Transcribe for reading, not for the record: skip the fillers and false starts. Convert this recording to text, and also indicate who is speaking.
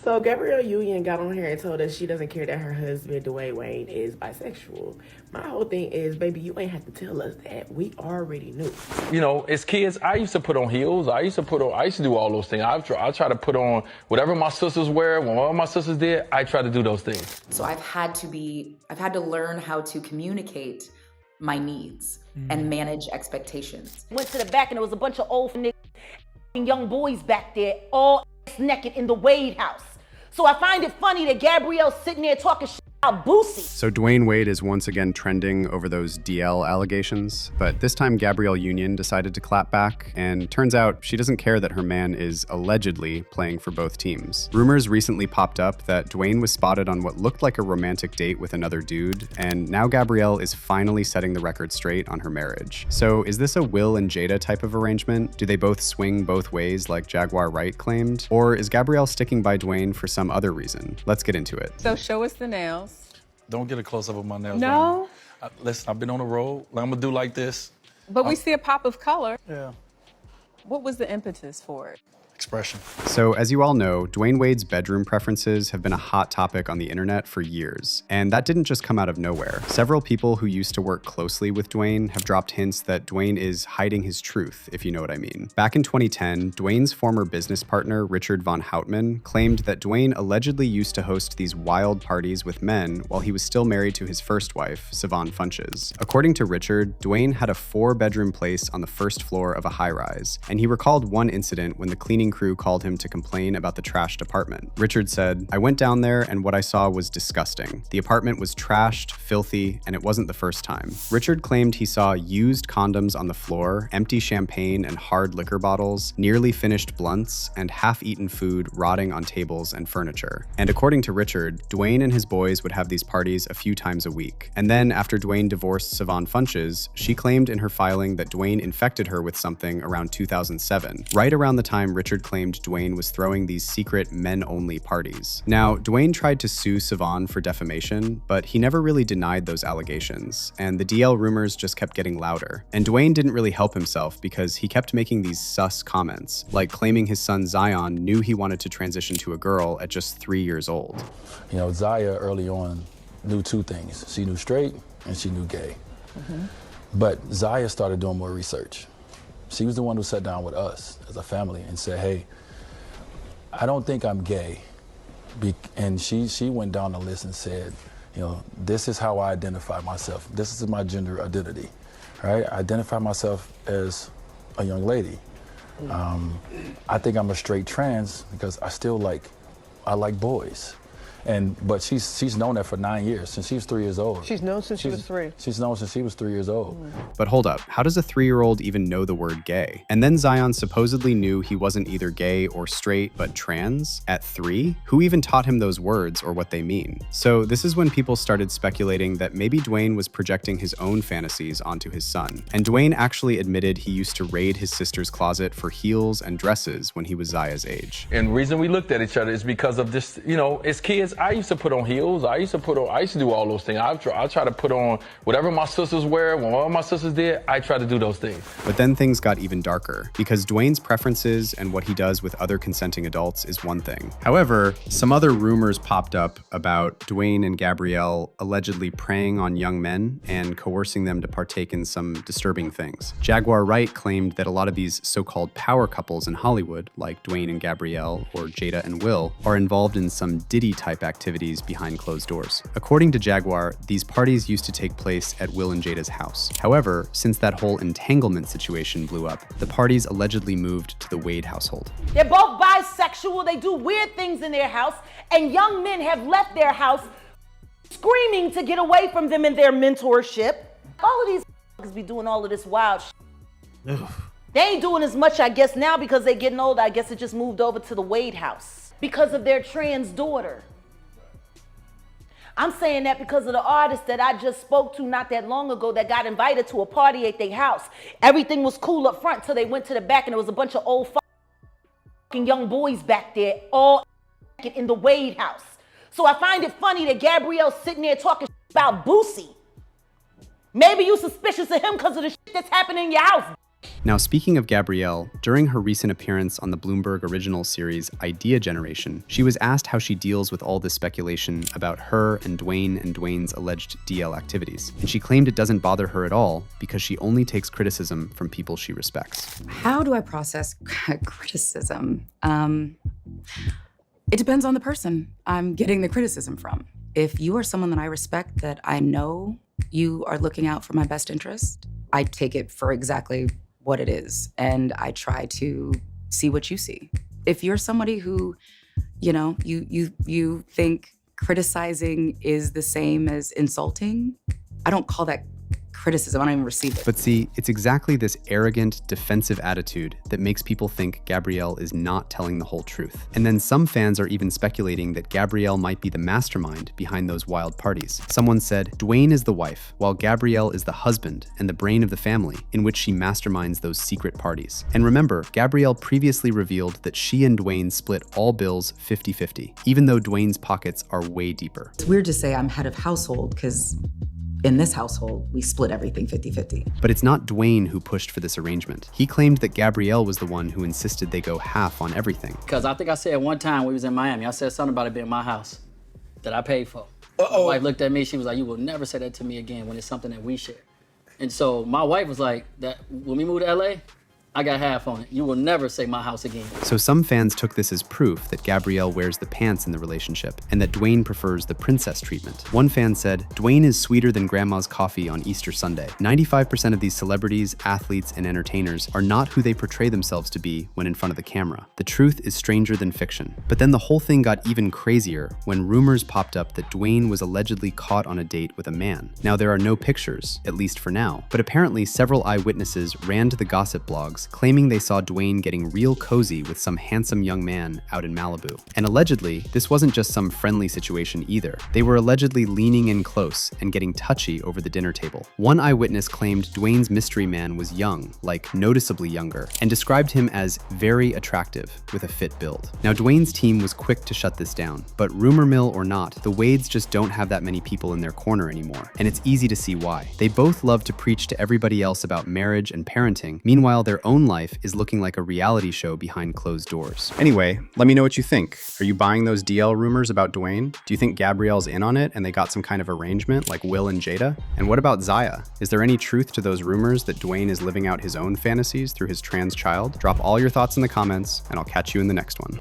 Speaker 1: So Gabrielle Union got on here and told us she doesn't care that her husband, Dwyane Wade, is bisexual. My whole thing is, baby, you ain't have to tell us that. We already knew.
Speaker 2: You know, as kids, I used to put on heels. I used to do all those things. I try to put on whatever my sisters wear. When all my sisters did, I try to do those things.
Speaker 3: So I've had to learn how to communicate my needs and manage expectations.
Speaker 4: Went to the back and there was a bunch of old young boys back there, all naked in the Wade house. So I find it funny that Gabrielle's sitting there talking shit about Boosie.
Speaker 5: So Dwyane Wade is once again trending over those DL allegations, but this time Gabrielle Union decided to clap back, and turns out she doesn't care that her man is allegedly playing for both teams. Rumors recently popped up that Dwayne was spotted on what looked like a romantic date with another dude, and now Gabrielle is finally setting the record straight on her marriage. So is this a Will and Jada type of arrangement? Do they both swing both ways like Jaguar Wright claimed? Or is Gabrielle sticking by Dwayne for some other reason? Let's get into it.
Speaker 6: So show us the nails.
Speaker 2: Don't get a close-up of my nails.
Speaker 6: No?
Speaker 2: Listen, I've been on the road. I'm going to do like this.
Speaker 6: But we see a pop of color.
Speaker 2: Yeah.
Speaker 6: What was the impetus for it?
Speaker 2: Expression.
Speaker 5: So as you all know, Dwyane Wade's bedroom preferences have been a hot topic on the internet for years. And that didn't just come out of nowhere. Several people who used to work closely with Dwayne have dropped hints that Dwayne is hiding his truth, if you know what I mean. Back in 2010, Dwayne's former business partner, Richard von Houtman, claimed that Dwayne allegedly used to host these wild parties with men while he was still married to his first wife, Savon Funches. According to Richard, Dwayne had a 4-bedroom place on the first floor of a high-rise, and he recalled one incident when the cleaning crew called him to complain about the trashed apartment. Richard said, "I went down there and what I saw was disgusting. The apartment was trashed, filthy, and it wasn't the first time." Richard claimed he saw used condoms on the floor, empty champagne and hard liquor bottles, nearly finished blunts, and half-eaten food rotting on tables and furniture. And according to Richard, Dwayne and his boys would have these parties a few times a week. And then after Dwayne divorced Savon Funches, she claimed in her filing that Dwayne infected her with something around 2007, right around the time Richard claimed Dwayne was throwing these secret men-only parties. Now, Dwayne tried to sue Savon for defamation, but he never really denied those allegations, and the DL rumors just kept getting louder. And Dwayne didn't really help himself because he kept making these sus comments, like claiming his son Zion knew he wanted to transition to a girl at just 3 years old.
Speaker 2: You know, Zaya early on knew 2 things. She knew straight and she knew gay. But Zaya started doing more research. She was the one who sat down with us as a family and said, hey, I don't think I'm gay. And she went down the list and said, you know, this is how I identify myself. This is my gender identity, right? I identify myself as a young lady. I think I'm a straight trans because I like boys. But she's known that for 9 years, since she was 3 years old.
Speaker 7: She's known since she was 3.
Speaker 2: She's known since she was 3 years old.
Speaker 5: But hold up, how does a 3-year-old even know the word gay? And then Zion supposedly knew he wasn't either gay or straight, but trans at 3? Who even taught him those words or what they mean? So this is when people started speculating that maybe Dwayne was projecting his own fantasies onto his son. And Dwayne actually admitted he used to raid his sister's closet for heels and dresses when he was Zaya's age.
Speaker 2: And the reason we looked at each other is because of this, you know, as kids, I used to put on heels. I used to do all those things. I try to put on whatever my sisters wear. When all my sisters did, I try to do those things.
Speaker 5: But then things got even darker, because Dwayne's preferences and what he does with other consenting adults is one thing. However, some other rumors popped up about Dwayne and Gabrielle allegedly preying on young men and coercing them to partake in some disturbing things. Jaguar Wright claimed that a lot of these so-called power couples in Hollywood, like Dwayne and Gabrielle or Jada and Will, are involved in some Diddy-type activities behind closed doors. According to Jaguar, these parties used to take place at Will and Jada's house. However, since that whole entanglement situation blew up, the parties allegedly moved to the Wade household.
Speaker 4: They're both bisexual, they do weird things in their house, and young men have left their house screaming to get away from them in their mentorship. All of these be doing all of this wild shit. They ain't doing as much, I guess, now because they're getting older. I guess it just moved over to the Wade house because of their trans daughter. I'm saying that because of the artist that I just spoke to not that long ago that got invited to a party at their house. Everything was cool up front till they went to the back and there was a bunch of old fucking young boys back there, all in the Wade house. So I find it funny that Gabrielle's sitting there talking about Boosie. Maybe you suspicious of him because of the shit that's happening in your house.
Speaker 5: Now, speaking of Gabrielle, during her recent appearance on the Bloomberg original series Idea Generation, she was asked how she deals with all this speculation about her and Dwayne's alleged DL activities. And she claimed it doesn't bother her at all because she only takes criticism from people she respects.
Speaker 3: How do I process criticism? It depends on the person I'm getting the criticism from. If you are someone that I respect, that I know you are looking out for my best interest, I take it for exactly what it is, and I try to see what you see. If you're somebody who, you think criticizing is the same as insulting, I don't call that criticism. I don't even receive it.
Speaker 5: But see, it's exactly this arrogant, defensive attitude that makes people think Gabrielle is not telling the whole truth. And then some fans are even speculating that Gabrielle might be the mastermind behind those wild parties. Someone said, Dwayne is the wife, while Gabrielle is the husband and the brain of the family, in which she masterminds those secret parties. And remember, Gabrielle previously revealed that she and Dwayne split all bills 50-50, even though Dwayne's pockets are way deeper.
Speaker 3: It's weird to say I'm head of household, because in this household, we split everything 50-50.
Speaker 5: But it's not Dwayne who pushed for this arrangement. He claimed that Gabrielle was the one who insisted they go half on everything.
Speaker 7: Because I think I said one time we was in Miami, I said something about it being my house that I paid for. My wife looked at me, she was like, you will never say that to me again when it's something that we share. And so my wife was like, that when we moved to LA, I got half on it. You will never say my house again.
Speaker 5: So some fans took this as proof that Gabrielle wears the pants in the relationship and that Dwayne prefers the princess treatment. One fan said, Dwayne is sweeter than grandma's coffee on Easter Sunday. 95% of these celebrities, athletes, and entertainers are not who they portray themselves to be when in front of the camera. The truth is stranger than fiction. But then the whole thing got even crazier when rumors popped up that Dwayne was allegedly caught on a date with a man. Now there are no pictures, at least for now, but apparently several eyewitnesses ran to the gossip blogs claiming they saw Dwayne getting real cozy with some handsome young man out in Malibu. And allegedly, this wasn't just some friendly situation either. They were allegedly leaning in close and getting touchy over the dinner table. One eyewitness claimed Dwayne's mystery man was young, like noticeably younger, and described him as very attractive with a fit build. Now Dwayne's team was quick to shut this down, but rumor mill or not, the Wades just don't have that many people in their corner anymore, and it's easy to see why. They both love to preach to everybody else about marriage and parenting, meanwhile their own life is looking like a reality show behind closed doors. Anyway, let me know what you think. Are you buying those DL rumors about Dwayne? Do you think Gabrielle's in on it and they got some kind of arrangement like Will and Jada? And what about Zaya? Is there any truth to those rumors that Dwayne is living out his own fantasies through his trans child? Drop all your thoughts in the comments and I'll catch you in the next one.